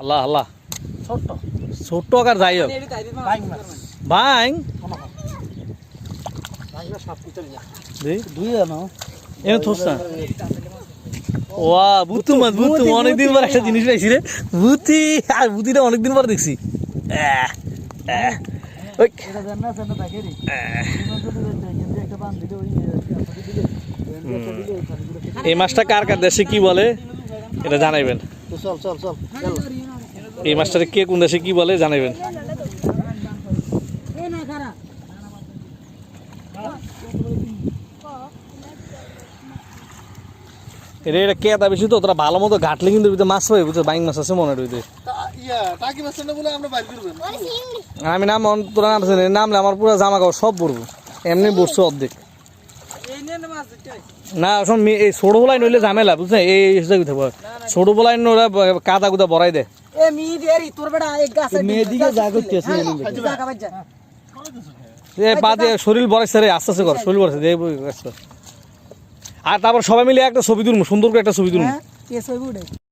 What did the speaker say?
আল্লাহ আল্লাহ ছোট্ট ছোট্ট আকার যাই হোক বাইং মাছ বাইং বাইংটা সব কিছু দেই দুই আনো এনে থোসা ওয়া বুতু মাছ বুতু অনেকদিন পর একটা জিনিস পাইছি রে বুতি আর বুতিটা অনেকদিন পর দেখছি ওই এটা জানা জানা থাকে রে কিন্তু একটা বান দিলে ওই এই মাছটা কার কার দেশে কি বলে এটা জানাইবেন চল চল চল চল এই মাছটারে কে কোন দেশে কি বলে জানাইবেন এটা এটা কেতা বেশি তো তোরা ভালো মতো ঘাটলে কিন্তু ভিতরে মাছ পাবে বুঝছো বাইং মাছ আছে মনে হয় টাকি মাছ না বলে আমরা বাইর করবেন আমি নাম তোরা নাম আছে নামলে আমার পুরো জামা কাপড় সব পরবো এমনি বসছো অর্ধেক না শোন এই ছোট বলাই নইলে ঝামেলা বুঝছো এই ছোট বলাই ওরা কাদা কুদা বড়াই দেয় এ মি দেরি তোর বেটা এক গাছ মেদিকে যা করতেছে জায়গা বাজ যা এ বাদে শরীর বড়াইছে রে আস্তে আস্তে কর শরীর বড়াইছে দে আর তারপর সবাই মিলে একটা ছবি তুলবো সুন্দর করে একটা ছবি তুলবো কে ছবি উঠে